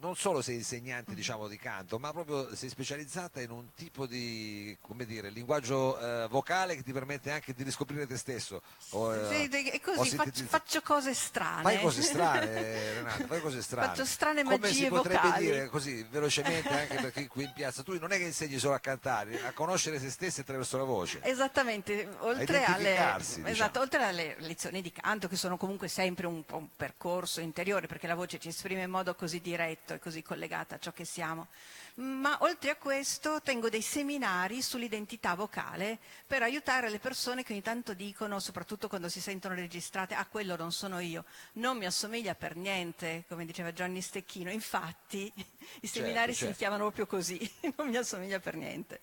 non solo sei insegnante, diciamo, di canto, ma proprio sei specializzata in un tipo di, come dire, linguaggio vocale che ti permette anche di riscoprire te stesso. Sì, è Ho così, sintetizzato. faccio cose Fai strane. cose strane, Renata, fai cose Faccio strane. strane Come si magie potrebbe vocali. dire così velocemente anche per chi qui in piazza, tu non è che insegni solo a cantare, a conoscere se stessi attraverso la voce, Esattamente, a identificarsi, esatto, diciamo. oltre alle lezioni di canto, che sono comunque sempre un po' un percorso interiore, perché la voce ci esprime in modo così diretto e così collegata a ciò che siamo, ma oltre a questo tengo dei seminari sull'identità vocale per aiutare le persone che ogni tanto dicono, soprattutto quando si sentono registrate, ah, quello non sono io, non mi assomiglia per niente, come diceva Gianni Stecchino. Infatti i Certo, seminari si certo. chiamano proprio così, non mi assomiglia per niente.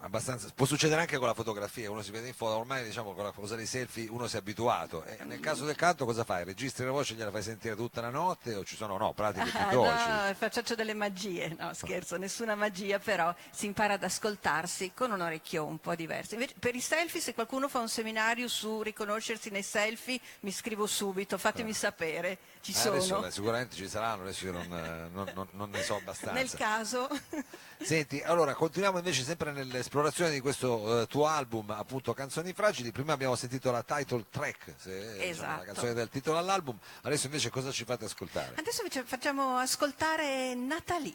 Abbastanza, può succedere anche con la fotografia, uno si vede in foto, ormai diciamo con la cosa dei selfie uno si è abituato. E nel caso del canto cosa fai? Registri la voce e gliela fai sentire tutta la notte o ci sono no, pratiche più Ah, veloci? no, faccio delle magie, no scherzo, nessuna magia, però si impara ad ascoltarsi con un orecchio un po' diverso. Invece, per i selfie, se qualcuno fa un seminario su riconoscersi nei selfie, mi scrivo subito, fatemi sapere, ci Adesso sono. sicuramente ci saranno, adesso io non ne so Nel abbastanza. caso, Senti, allora continuiamo invece sempre nell'esplorazione di questo tuo album, appunto Canzoni Fragili. Prima abbiamo sentito la title track, diciamo, la canzone esatto. del titolo all'album. Adesso invece cosa ci fate ascoltare? Adesso invece facciamo ascoltare Nathalie.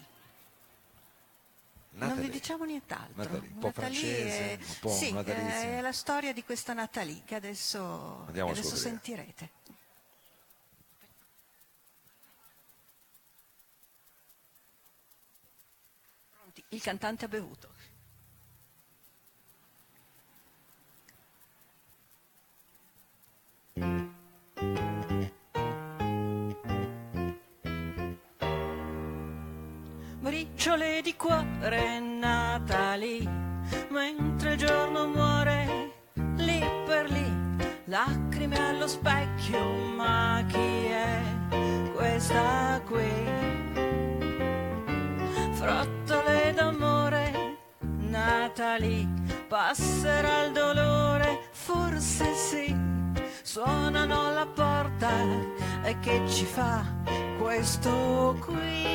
Non vi Natalie, diciamo nient'altro. Natalie, un po' Nathalie francese, un po' sì, è natalizia. la storia di questa Nathalie che Andiamo a adesso scoprire. sentirete. Pronti? Il cantante ha bevuto. Briciole di cuore Nathalie, mentre il giorno muore lì per lì, lacrime allo specchio, ma chi è questa qui? Frottole d'amore Nathalie, passerà il dolore, forse sì, suonano alla porta e che ci fa questo qui?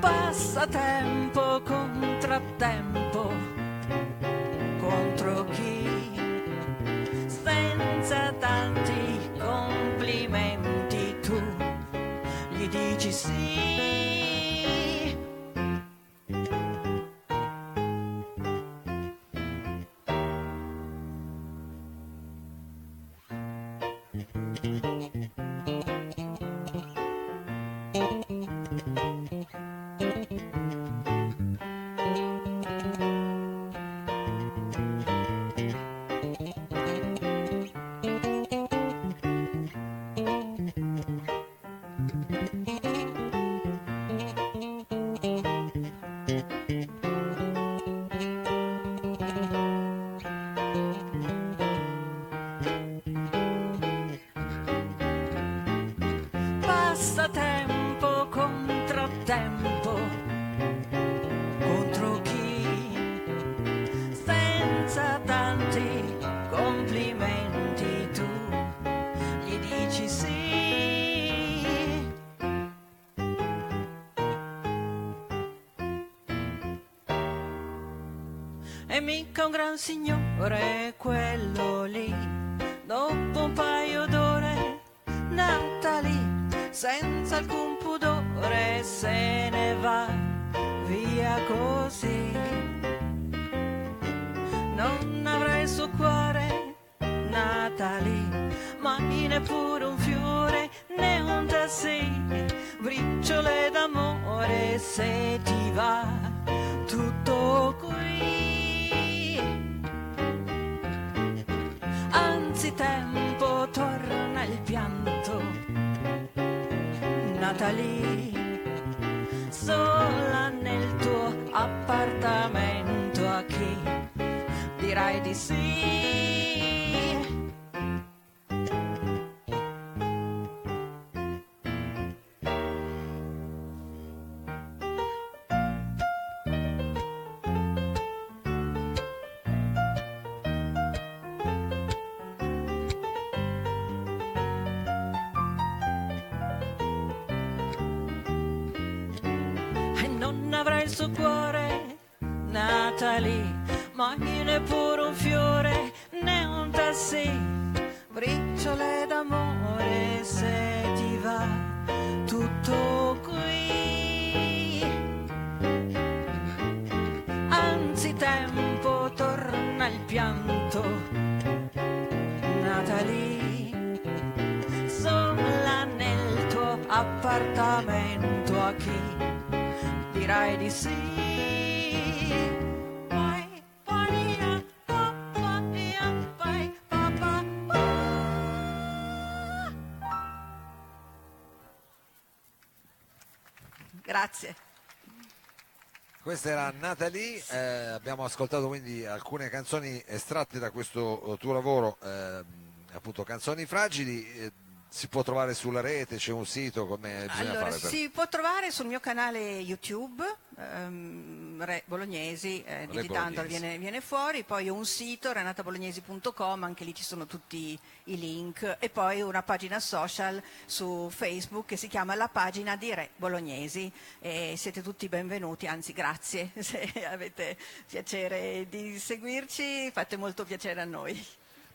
Passatempo, contrattempo, contro chi? Senza tanti complimenti tu gli dici sì. Passatempo, contrattempo, contro chi? Senza tanti complimenti tu gli dici sì. E mica un gran signore quello lì, dopo un paio d'ore Nathalie, senza alcun pudore se ne va via così. Non avrà il suo cuore Nathalie, mai neppure un fiore né un tassì, briciole d'amore se ti va tutto qui. Anzi tempo torna il pianto Nathalie, sola nel tuo appartamento, a chi dirai di sì? non avrà il suo cuore, Natalie, ma neppure un fiore né un tassì, briciole d'amore se ti va tutto qui. Anzitempo torna il pianto, Natalie, sola nel tuo appartamento, a chi dirai di sì? Grazie. Questa era Natalie, abbiamo ascoltato quindi alcune canzoni estratte da questo tuo lavoro, appunto Canzoni Fragili. Si può trovare sulla rete, c'è un sito, come bisogna Allora, fare? si può trovare sul mio canale YouTube, Re Bolognesi, digitandolo viene fuori, poi ho un sito, renatabolognesi.com, anche lì ci sono tutti i link, e poi una pagina social su Facebook che si chiama La Pagina di Re Bolognesi, e siete tutti benvenuti, anzi grazie, se avete piacere di seguirci, fate molto piacere a noi.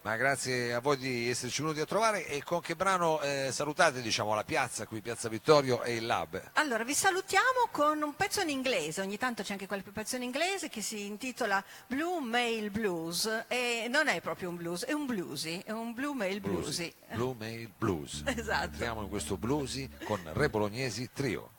Ma grazie a voi di esserci venuti a trovare. E con che brano salutate, diciamo, la piazza qui, Piazza Vittorio e il Lab? Allora, vi salutiamo con un pezzo in inglese, ogni tanto c'è anche qualche pezzo in inglese che si intitola Blue Mail Blues, e non è proprio un blues, è un bluesy, è un Blue Mail Bluesy. Blue Mail Blues. Esatto. Entriamo in questo bluesy con Re Bolognesi Trio.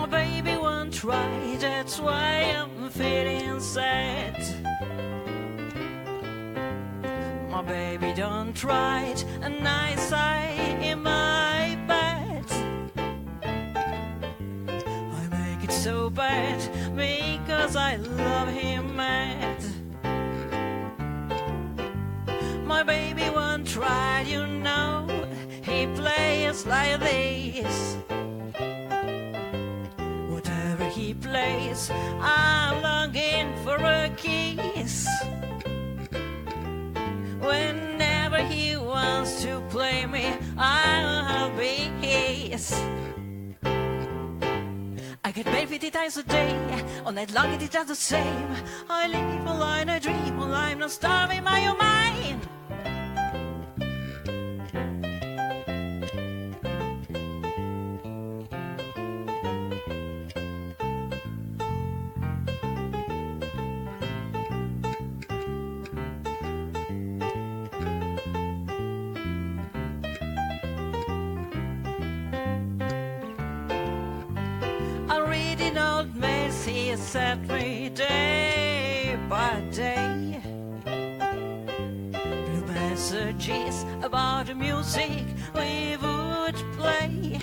Baby won't try, that's why I'm feeling sad. My baby don't try it, a nice eye in my bed. I make it so bad because I love him mad. My baby won't try, you know, he plays like this. He plays, I'm longing for a kiss. Whenever he wants to play me, I'll be his. I get paid 50 times a day, all night long it is just the same. I live a line, I dream, well I'm not starving my own mind. He set me day by day. Blue messages about the music we would play.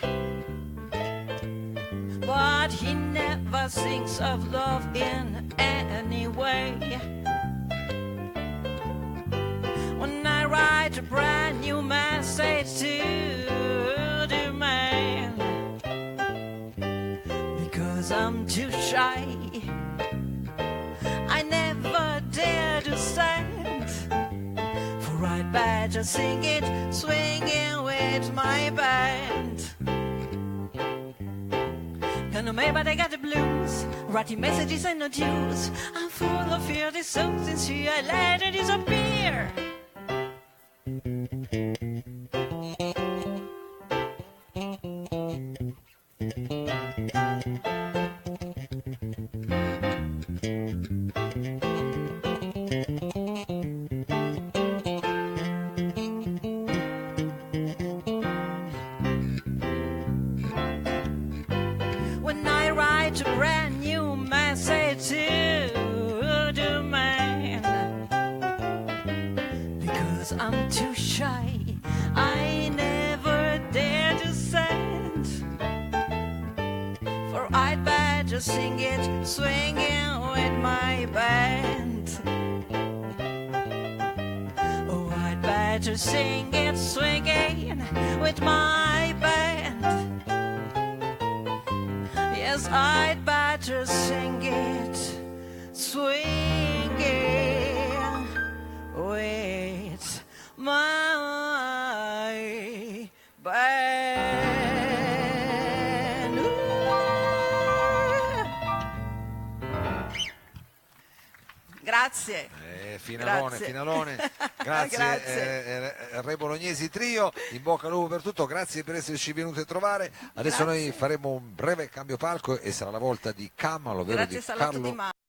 But he never sings of love in any way. When I write a brand new message to the man, because I'm too shy, I never dare to send. For I'd better sing it, swinging with my band. Can maybe they got the blues, writing messages and not use. I'm full of fear, this so sincere, I let it disappear. I'm too shy, I never dare to send. For I'd better sing it, swinging with my band. Oh, I'd better sing it, swinging with my band. Yes, I'd better sing it, swinging with my band. Ooh. Grazie. Finalone, Grazie. finalone, grazie, Grazie. Re Bolognesi Trio, in bocca al lupo per tutto, grazie per esserci venuti a trovare. Adesso Grazie. noi faremo un breve cambio palco e sarà la volta di Camalo, ovvero Grazie di Salotto Carlo Di Mare.